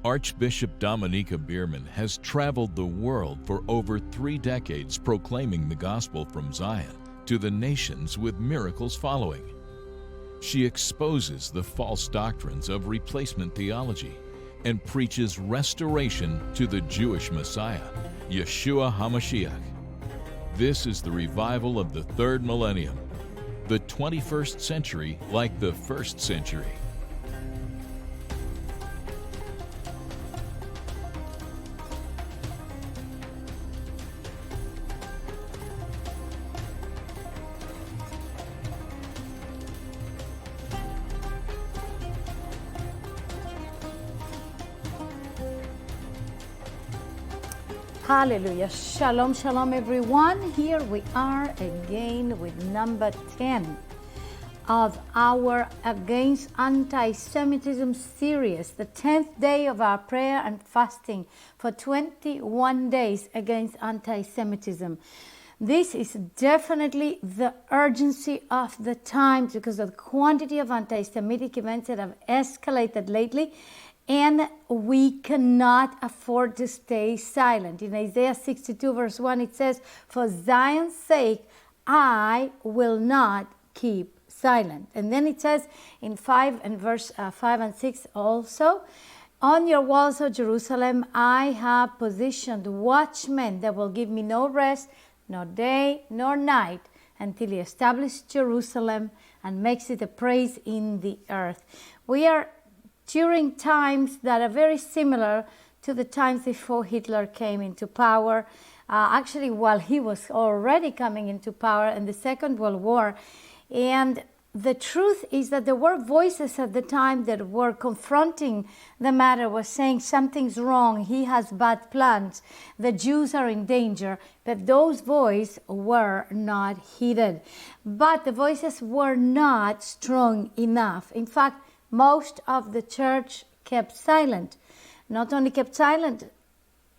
Archbishop Dominiquae Bierman has traveled the world for over 3 decades proclaiming the gospel from Zion to the nations with miracles following. She exposes the false doctrines of replacement theology and preaches restoration to the Jewish Messiah, Yeshua HaMashiach. This is the revival of the third millennium, the 21st century like the first century. Hallelujah. Shalom, shalom, everyone. Here we are again with number 10 of our Against Anti-Semitism series, the 10th day of our prayer and fasting for 21 days against anti-Semitism. This is definitely the urgency of the times because of the quantity of anti-Semitic events that have escalated lately. And we cannot afford to stay silent. In Isaiah 62 verse 1 it says, "For Zion's sake, I will not keep silent." And then it says in 5 and verse 5 and 6 also, "On your walls, O Jerusalem, I have positioned watchmen that will give me no rest, nor day nor night, until he establishes Jerusalem and makes it a praise in the earth." We are during times that are very similar to the times before Hitler came into power, actually while he was already coming into power in the Second World War. And the truth is that there were voices at the time that were confronting the matter, were saying something's wrong, he has bad plans, the Jews are in danger, but those voices were not heeded. But the voices were not strong enough. In fact, most of the church kept silent. Not only kept silent,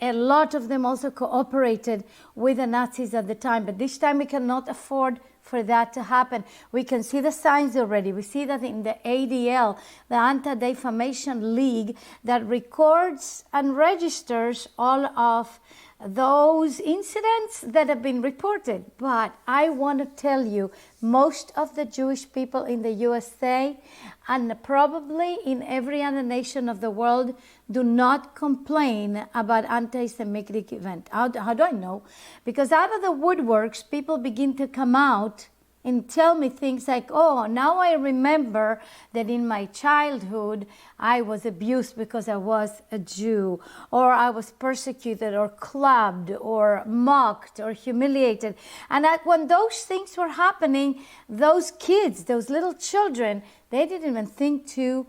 a lot of them also cooperated with the Nazis at the time. But this time we cannot afford for that to happen. We can see the signs already. We see that in the ADL, the Anti-Defamation League, that records and registers all of those incidents that have been reported. But I want to tell you, most of the Jewish people in the USA and probably in every other nation of the world do not complain about anti-Semitic event. How do I know? Because out of the woodworks, people begin to come out and tell me things like, "Oh, now I remember that in my childhood I was abused because I was a Jew, or I was persecuted or clubbed or mocked or humiliated." And when those things were happening, those kids, those little children, they didn't even think to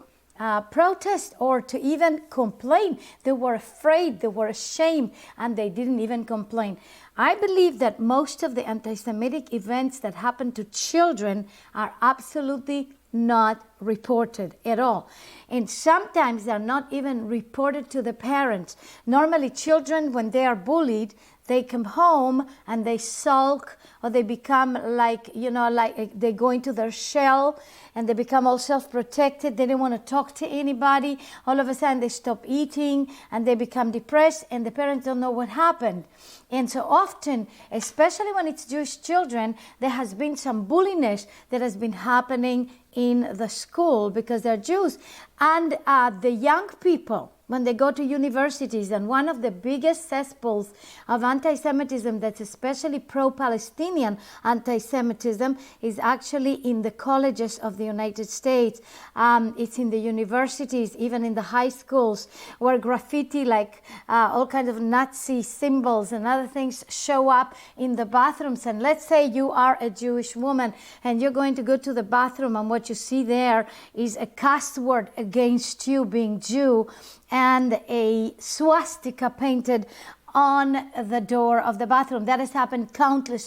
protest or to even complain. They were afraid, they were ashamed, and they didn't even complain. I believe that most of the anti-Semitic events that happen to children are absolutely not reported at all. And sometimes they're not even reported to the parents. Normally children, when they are bullied, they come home and they sulk, or they become like they go into their shell and they become all self-protected. They don't want to talk to anybody. All of a sudden they stop eating and they become depressed, and the parents don't know what happened. And so often, especially when it's Jewish children, there has been some bulliness that has been happening in the school because they're Jews. And the young people, when they go to universities, and one of the biggest cesspools of anti-Semitism that's especially pro-Palestinian anti-Semitism is actually in the colleges of the United States. It's in the universities, even in the high schools, where graffiti like all kinds of Nazi symbols and other things show up in the bathrooms. And let's say you are a Jewish woman and you're going to go to the bathroom, and what you see there is a cuss word against you being Jew, and a swastika painted on the door of the bathroom. That has happened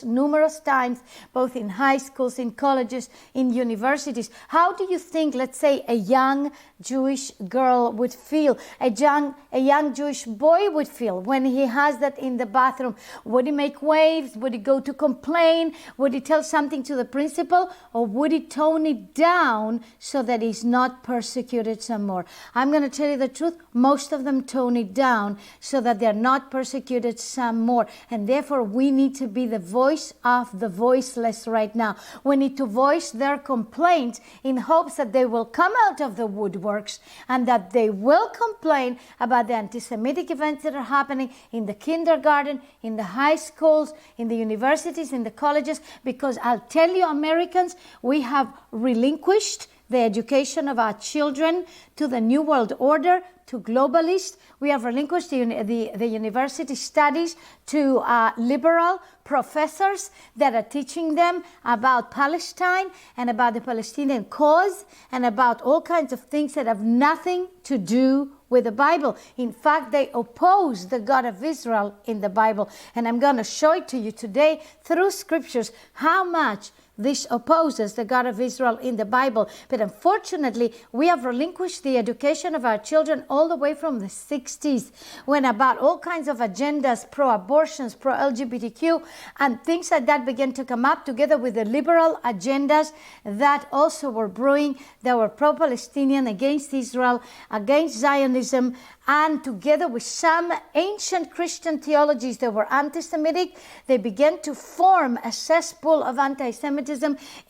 numerous times, both in high schools, in colleges, in universities. How do you think, let's say, a young Jewish girl would feel, a young Jewish boy would feel when he has that in the bathroom? Would he make waves? Would he go to complain? Would he tell something to the principal? Or would he tone it down so that he's not persecuted some more? I'm going to tell you the truth. Most of them tone it down so that they're not persecuted some more. And therefore, we need to be the voice of the voiceless right now. We need to voice their complaints in hopes that they will come out of the woodworks and that they will complain about the anti-Semitic events that are happening in the kindergarten, in the high schools, in the universities, in the colleges. Because I'll tell you, Americans, we have relinquished the education of our children to the New World Order, to globalists. We have relinquished the university studies to liberal professors that are teaching them about Palestine and about the Palestinian cause and about all kinds of things that have nothing to do with the Bible. In fact, they oppose the God of Israel in the Bible. And I'm going to show it to you today through scriptures how much this opposes the God of Israel in the Bible. But unfortunately, we have relinquished the education of our children all the way from the 60s, when about all kinds of agendas, pro-abortions, pro-LGBTQ, and things like that began to come up, together with the liberal agendas that also were brewing, that were pro-Palestinian, against Israel, against Zionism, and together with some ancient Christian theologies that were anti-Semitic, they began to form a cesspool of anti-Semitism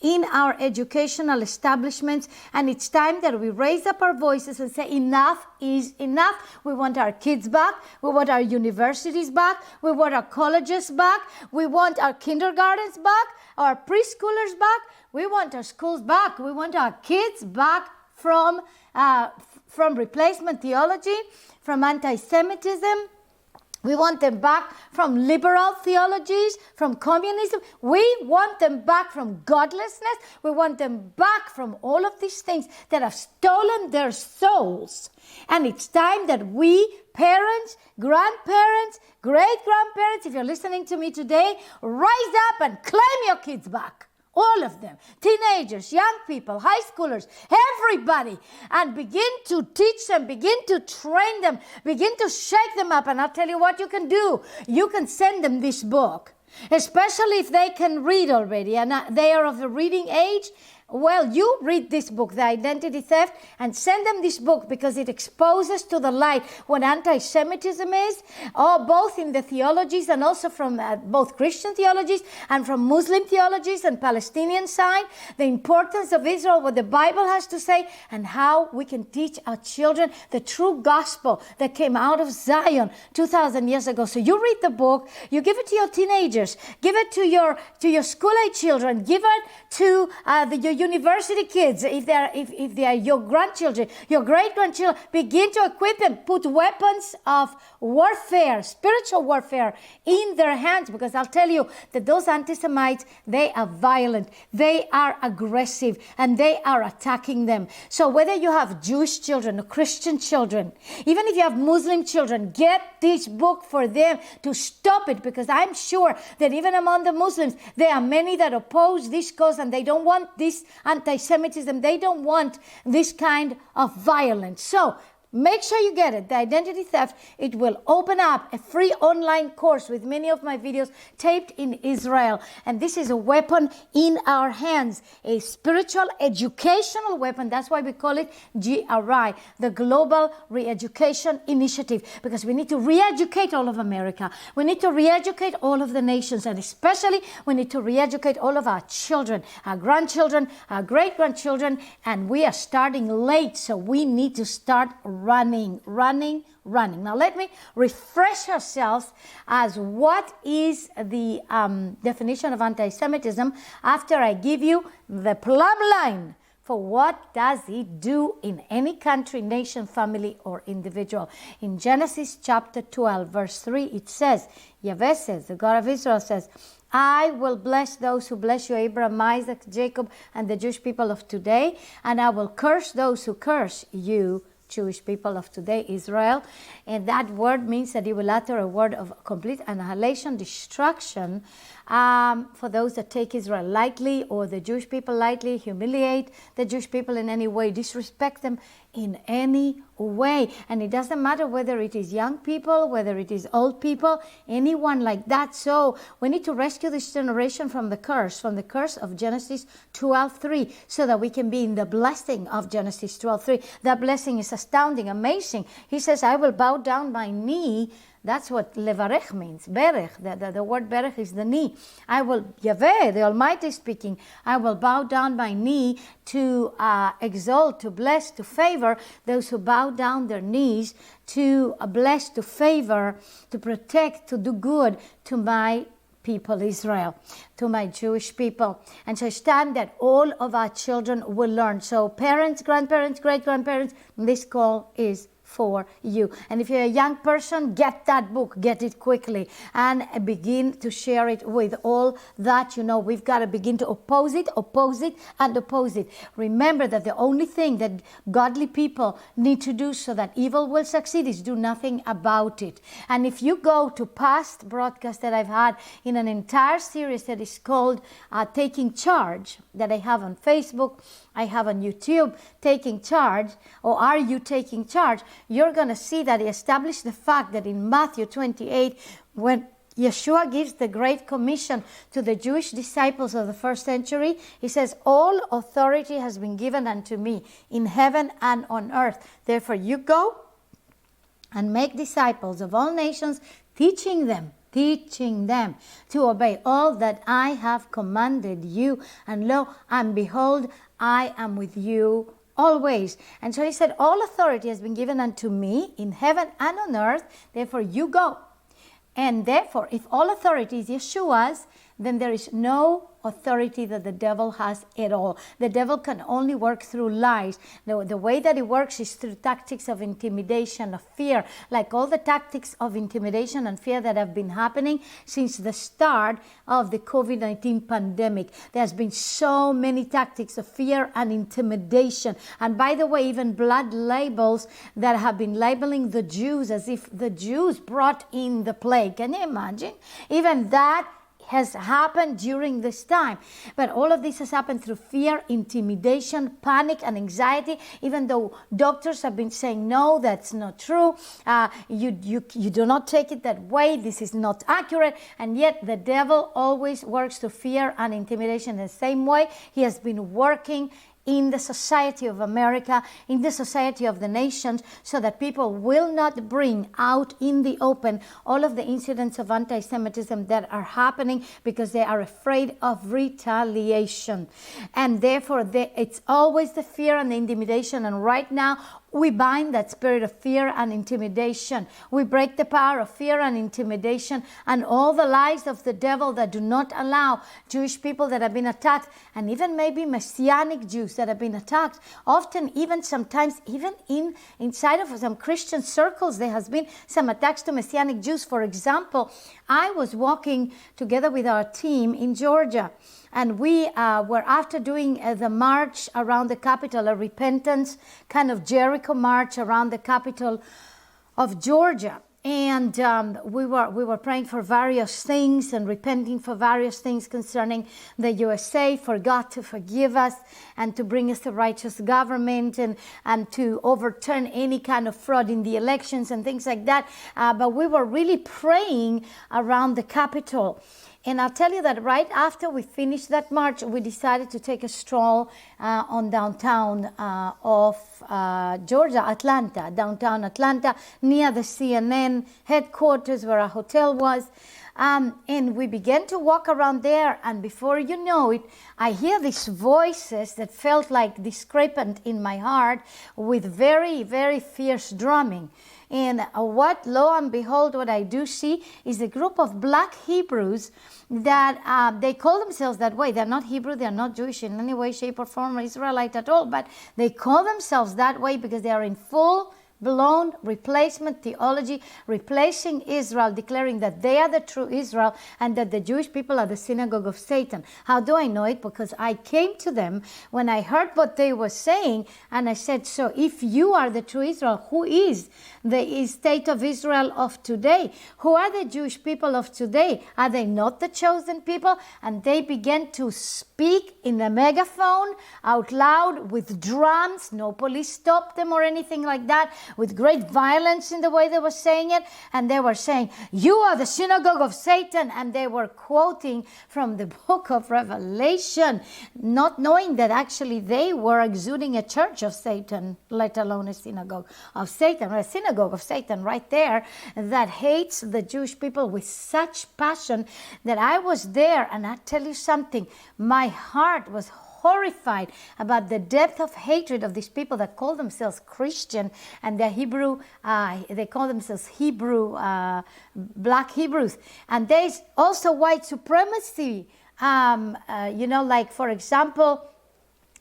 in our educational establishments. And it's time that we raise up our voices and say, enough is enough. We want our kids back. We want our universities back. We want our colleges back. We want our kindergartens back, our preschoolers back. We want our schools back. We want our kids back from replacement theology, from anti-Semitism. We want them back from liberal theologies, from communism. We want them back from godlessness. We want them back from all of these things that have stolen their souls. And it's time that we, parents, grandparents, great-grandparents, if you're listening to me today, rise up and claim your kids back. All of them, teenagers, young people, high schoolers, everybody, and begin to teach them, begin to train them, begin to shake them up. And I'll tell you what you can do. You can send them this book, especially if they can read already and they are of the reading age. Well, you read this book, The Identity Theft, and send them this book because it exposes to the light what anti-Semitism is, both in the theologies and also from both Christian theologies and from Muslim theologies and Palestinian side, the importance of Israel, what the Bible has to say, and how we can teach our children the true gospel that came out of Zion 2,000 years ago. So you read the book, you give it to your teenagers, give it to your school-age children, give it to your university kids, if they are your grandchildren, your great-grandchildren. Begin to equip them, put weapons of warfare, spiritual warfare, in their hands, because I'll tell you that those anti-Semites, they are violent, they are aggressive, and they are attacking them. So whether you have Jewish children or Christian children, even if you have Muslim children, get this book for them to stop it, because I'm sure that even among the Muslims, there are many that oppose this cause and they don't want this anti-Semitism. They don't want this kind of violence. So make sure you get it, The Identity Theft. It will open up a free online course with many of my videos taped in Israel. And this is a weapon in our hands, a spiritual educational weapon. That's why we call it GRI, the Global Re-Education Initiative, because we need to re-educate all of America. We need to re-educate all of the nations, and especially we need to re-educate all of our children, our grandchildren, our great-grandchildren, and we are starting late, so we need to start running. Now let me refresh ourselves as what is the definition of anti-Semitism after I give you the plumb line for what does it do in any country, nation, family, or individual. In Genesis chapter 12, verse 3, it says, Yahweh says, the God of Israel says, I will bless those who bless you, Abraham, Isaac, Jacob, and the Jewish people of today, and I will curse those who curse you, Jewish people of today, Israel. And that word means that he will utter a word of complete annihilation, destruction, for those that take Israel lightly, or the Jewish people lightly, humiliate the Jewish people in any way, disrespect them in any way. And it doesn't matter whether it is young people, whether it is old people, anyone like that. So we need to rescue this generation from the curse of Genesis 12:3, so that we can be in the blessing of Genesis 12:3. That blessing is astounding, amazing. He says, I will bow down my knee. That's what levarech means, berech. The word berech is the knee. I will, Yahweh, the Almighty speaking, I will bow down my knee to exalt, to bless, to favor those who bow down their knees, to bless, to favor, to protect, to do good to my people Israel, to my Jewish people. And so it's time that all of our children will learn. So parents, grandparents, great-grandparents, this call is for you. And if you're a young person, get that book, get it quickly, and begin to share it with all that you know. We've got to begin to oppose it, and oppose it. Remember that the only thing that godly people need to do so that evil will succeed is do nothing about it. And if you go to past broadcasts that I've had in an entire series that is called Taking Charge, that I have on Facebook, I have on YouTube, Taking Charge, or Are You Taking Charge? You're going to see that he established the fact that in Matthew 28, when Yeshua gives the Great Commission to the Jewish disciples of the first century, he says, all authority has been given unto me in heaven and on earth. Therefore you go and make disciples of all nations, teaching them to obey all that I have commanded you. And lo, and behold, I am with you always. And so he said, all authority has been given unto me in heaven and on earth. Therefore you go. And therefore, if all authority is Yeshua's, then there is no authority that the devil has at all. The devil can only work through lies. The way that it works is through tactics of intimidation, of fear, like all the tactics of intimidation and fear that have been happening since the start of the COVID-19 pandemic. There's been so many tactics of fear and intimidation. And by the way, even blood labels that have been labeling the Jews as if the Jews brought in the plague. Can you imagine? Even that has happened during this time. But all of this has happened through fear, intimidation, panic, and anxiety, even though doctors have been saying, no, that's not true. You do not take it that way. This is not accurate. And yet the devil always works through fear and intimidation in the same way he has been working in the society of America, in the society of the nations, so that people will not bring out in the open all of the incidents of anti-Semitism that are happening because they are afraid of retaliation. And therefore, it's always the fear and the intimidation. And right now, we bind that spirit of fear and intimidation. We break the power of fear and intimidation and all the lies of the devil that do not allow Jewish people that have been attacked, and even maybe Messianic Jews that have been attacked. Often, even sometimes, even inside of some Christian circles, there has been some attacks to Messianic Jews. For example, I was walking together with our team in Georgia, and we were, after doing the march around the capital, a repentance kind of Jericho march around the capital of Georgia. And we were praying for various things and repenting for various things concerning the USA, for God to forgive us and to bring us a righteous government and to overturn any kind of fraud in the elections and things like that. But we were really praying around the Capitol. And I'll tell you that right after we finished that march, we decided to take a stroll on downtown of Georgia, downtown Atlanta, near the CNN headquarters where our hotel was. And we began to walk around there, and before you know it, I hear these voices that felt like discrepant in my heart with very, very fierce drumming. And lo and behold, what I do see is a group of black Hebrews that they call themselves that way. They're not Hebrew, they're not Jewish in any way, shape, or form, or Israelite at all, but they call themselves that way because they are in full blown replacement theology, replacing Israel, declaring that they are the true Israel and that the Jewish people are the synagogue of Satan. How do I know it? Because I came to them when I heard what they were saying, and I said, so if you are the true Israel, who is the state of Israel of today? Who are the Jewish people of today? Are they not the chosen people? And they began to speak in a megaphone out loud with drums. No police stopped them or anything like that, with great violence in the way they were saying it. And they were saying, you are the synagogue of Satan. And they were quoting from the book of Revelation, not knowing that actually they were exuding a church of Satan, let alone a synagogue of Satan, or a synagogue of Satan right there, that hates the Jewish people with such passion that I was there. And I tell you something, my heart was horrified about the depth of hatred of these people that call themselves Christian, and they're Hebrew, they call themselves Hebrew, black Hebrews. And there's also white supremacy, like, for example,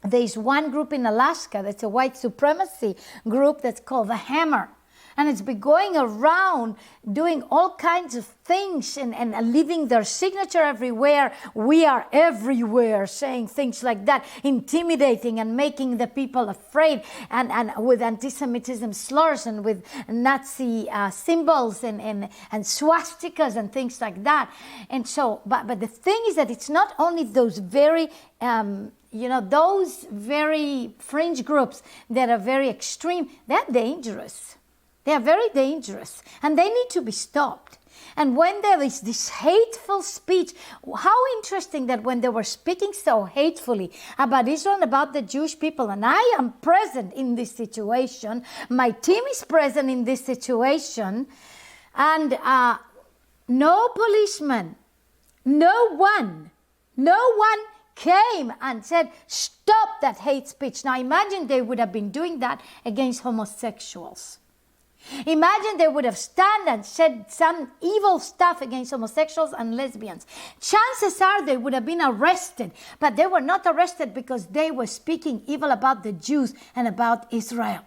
there's one group in Alaska that's a white supremacy group that's called the Hammer. And it's been going around doing all kinds of things and leaving their signature everywhere. We are everywhere, saying things like that, intimidating and making the people afraid, and with anti-Semitism slurs and with Nazi symbols and swastikas and things like that. And so, but the thing is that it's not only those very those very fringe groups that are very extreme. They're dangerous. They are very dangerous, and they need to be stopped. And when there is this hateful speech, how interesting that when they were speaking so hatefully about Israel and about the Jewish people, and I am present in this situation, my team is present in this situation, and no policeman, no one came and said, stop that hate speech. Now imagine they would have been doing that against homosexuals. Imagine they would have stand and said some evil stuff against homosexuals and lesbians. Chances are they would have been arrested, but they were not arrested because they were speaking evil about the Jews and about Israel.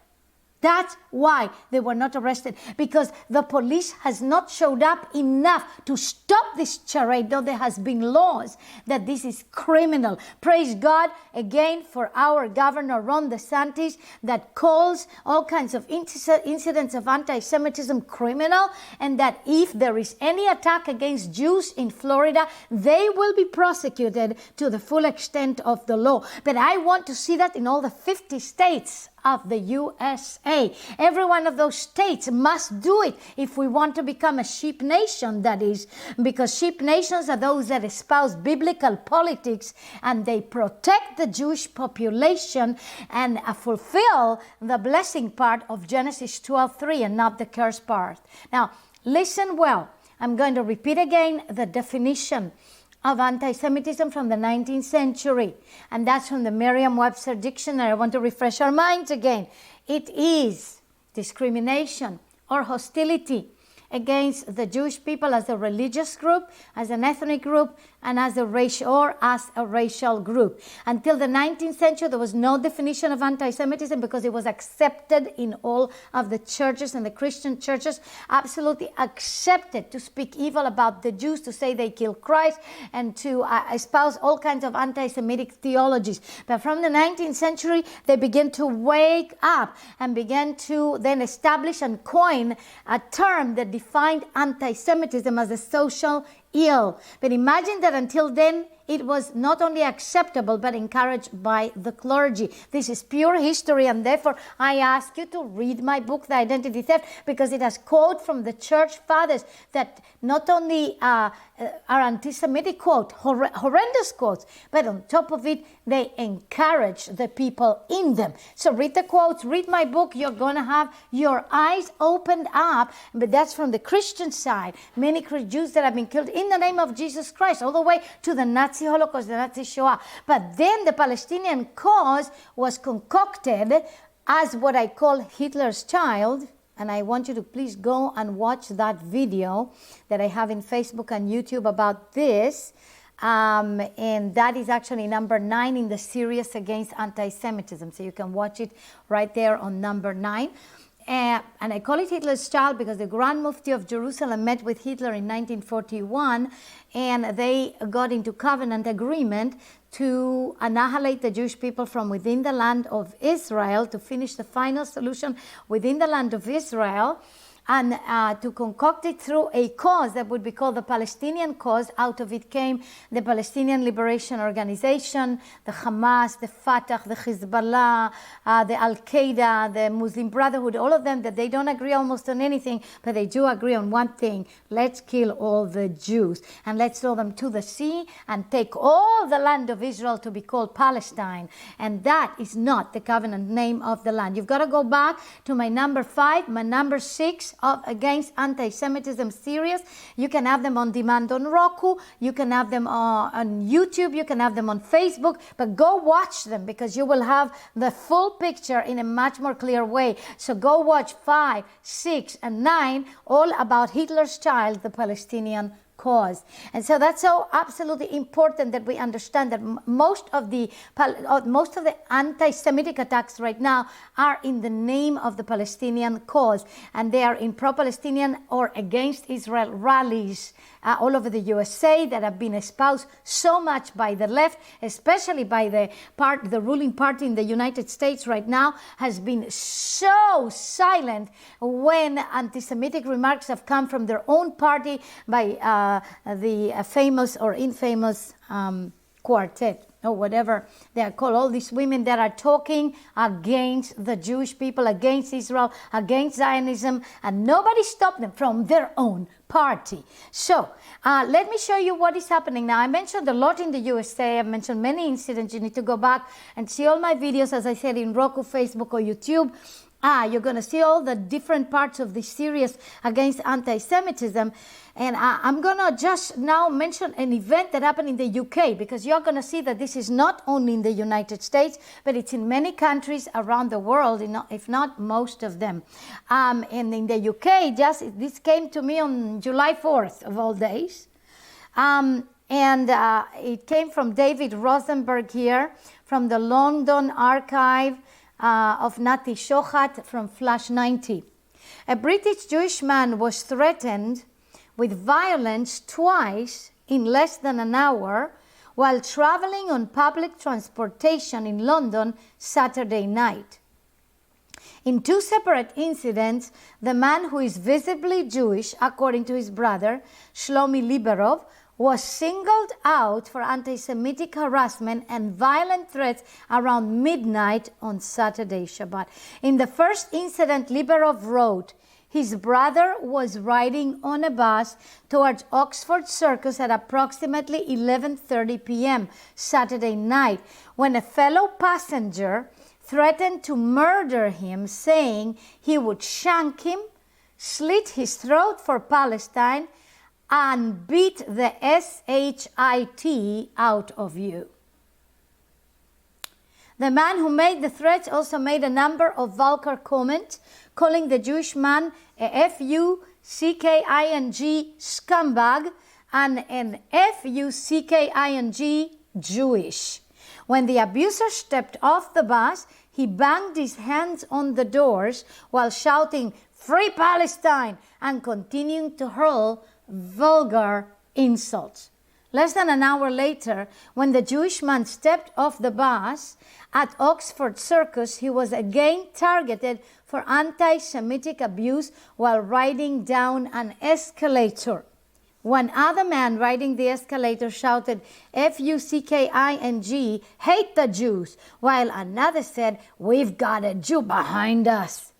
That's why they were not arrested, because the police has not showed up enough to stop this charade, though there has been laws that this is criminal. Praise God again for our governor, Ron DeSantis, that calls all kinds of incidents of anti-Semitism criminal, and that if there is any attack against Jews in Florida, they will be prosecuted to the full extent of the law. But I want to see that in all the 50 states of the USA. Every one of those states must do it if we want to become a sheep nation, that is, because sheep nations are those that espouse biblical politics and they protect the Jewish population and fulfill the blessing part of Genesis 12:3 and not the curse part. Now, listen well. I'm going to repeat again the definition of anti-Semitism from the 19th century. And that's from the Merriam-Webster Dictionary. I want to refresh our minds again. It is discrimination or hostility against the Jewish people as a religious group, as an ethnic group, and as a racial group. Until the 19th century, there was no definition of anti-Semitism because it was accepted in all of the churches, and the Christian churches absolutely accepted to speak evil about the Jews, to say they killed Christ, and to espouse all kinds of anti-Semitic theologies. But from the 19th century, they began to wake up and began to then establish and coin a term that defined anti-Semitism as a social ill. But imagine that until then, it was not only acceptable but encouraged by the clergy. This is pure history, and therefore I ask you to read my book, The Identity Theft, because it has quotes from the church fathers that not only are anti-Semitic quotes, horrendous quotes, but on top of it, they encourage the people in them. So read the quotes, read my book, you're going to have your eyes opened up. But that's from the Christian side. Many Jews that have been killed in the name of Jesus Christ, all the way to the Nazi Holocaust, the Nazi Shoah. But then the Palestinian cause was concocted as what I call Hitler's child. And I want you to please go and watch that video that I have in Facebook and YouTube about this. And that is actually number 9 in the series against anti-Semitism. So you can watch it right there on number 9. and I call it Hitler's child because the Grand Mufti of Jerusalem met with Hitler in 1941, and they got into covenant agreement to annihilate the Jewish people from within the land of Israel, to finish the final solution within the land of Israel, and to concoct it through a cause that would be called the Palestinian cause. Out of it came the Palestinian Liberation Organization, the Hamas, the Fatah, the Hezbollah, the Al-Qaeda, the Muslim Brotherhood, all of them that they don't agree almost on anything, but they do agree on one thing: let's kill all the Jews and let's throw them to the sea and take all the land of Israel to be called Palestine. And that is not the covenant name of the land. You've got to go back to my number 5, my number 6, of Against Anti-Semitism series. You can have them on demand on Roku, you can have them on YouTube, you can have them on Facebook, but go watch them because you will have the full picture in a much more clear way. So go watch 5, 6, and 9, all about Hitler's child, the Palestinian cause. And so that's so absolutely important that we understand that most of the anti-Semitic attacks right now are in the name of the Palestinian cause, and they are in pro-Palestinian or against Israel rallies all over the USA that have been espoused so much by the left, especially by the ruling party in the United States right now, has been so silent when anti-Semitic remarks have come from their own party by the famous or infamous quartet, or whatever they are called, all these women that are talking against the Jewish people, against Israel, against Zionism, and nobody stopped them from their own party. So let me show you what is happening now. I mentioned a lot in the USA. I've mentioned many incidents. You need to go back and see all my videos, as I said, in Roku, Facebook, or YouTube. You're going to see all the different parts of this series against anti-Semitism. And I'm going to just now mention an event that happened in the UK, because you're going to see that this is not only in the United States, but it's in many countries around the world, if not most of them. And in the UK, this came to me on July 4th of all days. It came from David Rosenberg here, from the London archive of Nati Shohat from Flash 90. A British Jewish man was threatened with violence twice in less than an hour while traveling on public transportation in London Saturday night. In 2 separate incidents, the man, who is visibly Jewish, according to his brother, Shlomi Liberov, was singled out for anti-Semitic harassment and violent threats around midnight on Saturday Shabbat. In the first incident, Liberov wrote, his brother was riding on a bus towards Oxford Circus at approximately 11:30 p.m. Saturday night when a fellow passenger threatened to murder him, saying he would shank him, slit his throat for Palestine, and beat the shit out of you. The man who made the threats also made a number of vulgar comments, calling the Jewish man a F-U-C-K-I-N-G scumbag and an F-U-C-K-I-N-G Jewish. When the abuser stepped off the bus, he banged his hands on the doors while shouting, "Free Palestine!" and continuing to hurl vulgar insults. Less than an hour later, when the Jewish man stepped off the bus at Oxford Circus, he was again targeted for anti-Semitic abuse while riding down an escalator. One other man riding the escalator shouted, F-U-C-K-I-N-G, hate the Jews, while another said, we've got a Jew behind us.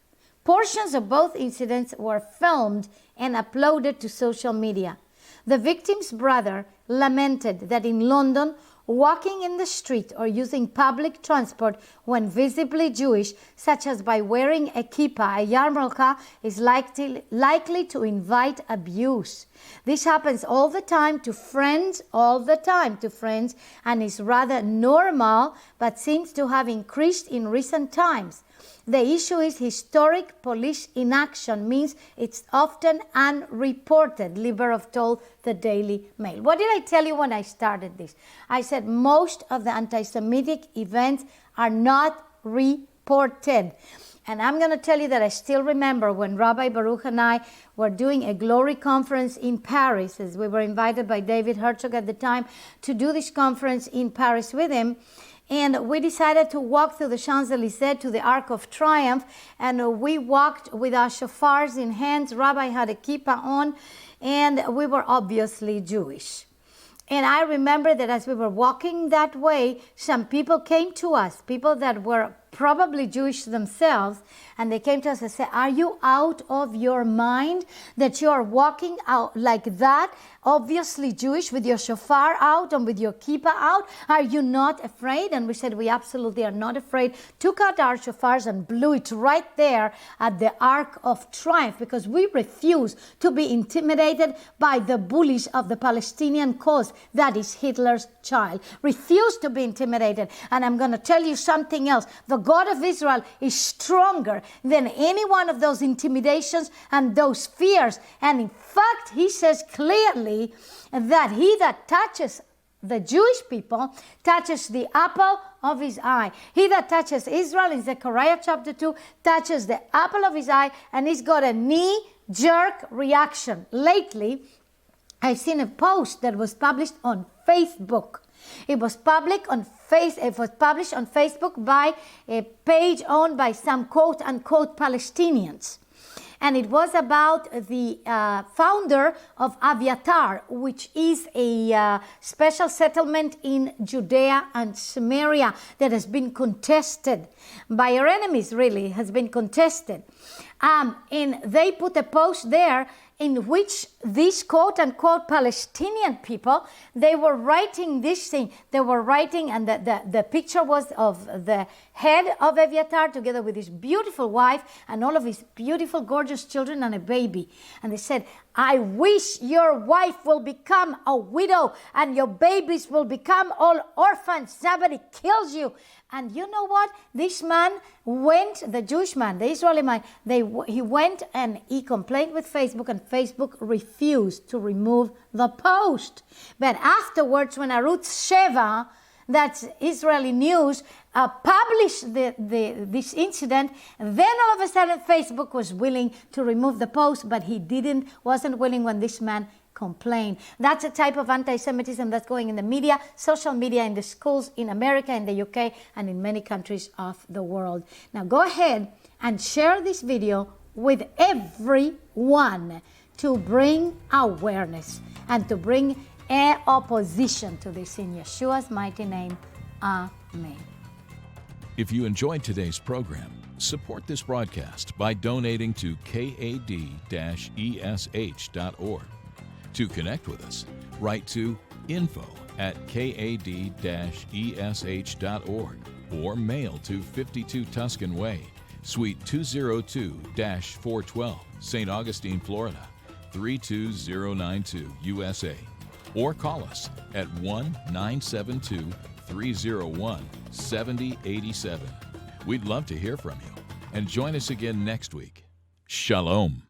Portions of both incidents were filmed and uploaded to social media. The victim's brother lamented that in London, walking in the street or using public transport when visibly Jewish, such as by wearing a kippah, a yarmulke, is likely to invite abuse. This happens all the time to friends, and is rather normal, but seems to have increased in recent times. The issue is historic police inaction means it's often unreported, Liberov told the Daily Mail. What did I tell you when I started this? I said most of the anti-Semitic events are not reported. And I'm going to tell you that I still remember when Rabbi Baruch and I were doing a glory conference in Paris, as we were invited by David Herzog at the time to do this conference in Paris with him. And we decided to walk through the Champs-Élysées to the Arc of Triumph. And we walked with our shofars in hands. Rabbi had a kippah on, and we were obviously Jewish. And I remember that as we were walking that way, some people came to us, people that were probably Jewish themselves, and they came to us and said, "Are you out of your mind that you are walking out like that, obviously Jewish, with your shofar out and with your kippah out? Are you not afraid?" And we said, "We absolutely are not afraid." Took out our shofars and blew it right there at the Arc of Triumph, because we refuse to be intimidated by the bullies of the Palestinian cause that is Hitler's child. Refuse to be intimidated. And I'm going to tell you something else. The God of Israel is stronger than any one of those intimidations and those fears. And in fact, he says clearly that he that touches the Jewish people touches the apple of his eye. He that touches Israel, in Zechariah chapter 2, touches the apple of his eye, and he's got a knee-jerk reaction. Lately, I've seen a post that was published on Facebook. It was published on Facebook by a page owned by some quote-unquote Palestinians. And it was about the founder of Aviatar, which is a special settlement in Judea and Samaria that has been contested by our enemies, really, has been contested. And they put a post there in which these quote-unquote Palestinian people, they were writing this thing. They were writing, and the picture was of the head of Aviatar together with his beautiful wife and all of his beautiful, gorgeous children and a baby. And they said, "I wish your wife will become a widow and your babies will become all orphans. Somebody kills you." And you know what? This man went, the Jewish man, the Israeli man, he went and he complained with Facebook, and Facebook refused to remove the post. But afterwards, when Arutz Sheva, that's Israeli news, published this incident, then all of a sudden Facebook was willing to remove the post, but he wasn't willing when this man complained. That's a type of anti-Semitism that's going in the media, social media, in the schools in America, in the UK, and in many countries of the world. Now go ahead and share this video with everyone to bring awareness and to bring opposition to this in Yeshua's mighty name. Amen. If you enjoyed today's program, support this broadcast by donating to kad-esh.org. To connect with us, write to info@kad-esh.org or mail to 52 Tuscan Way, Suite 202-412, St. Augustine, Florida, 32092, USA. Or call us at 1-972-301-7087. We'd love to hear from you. And join us again next week. Shalom.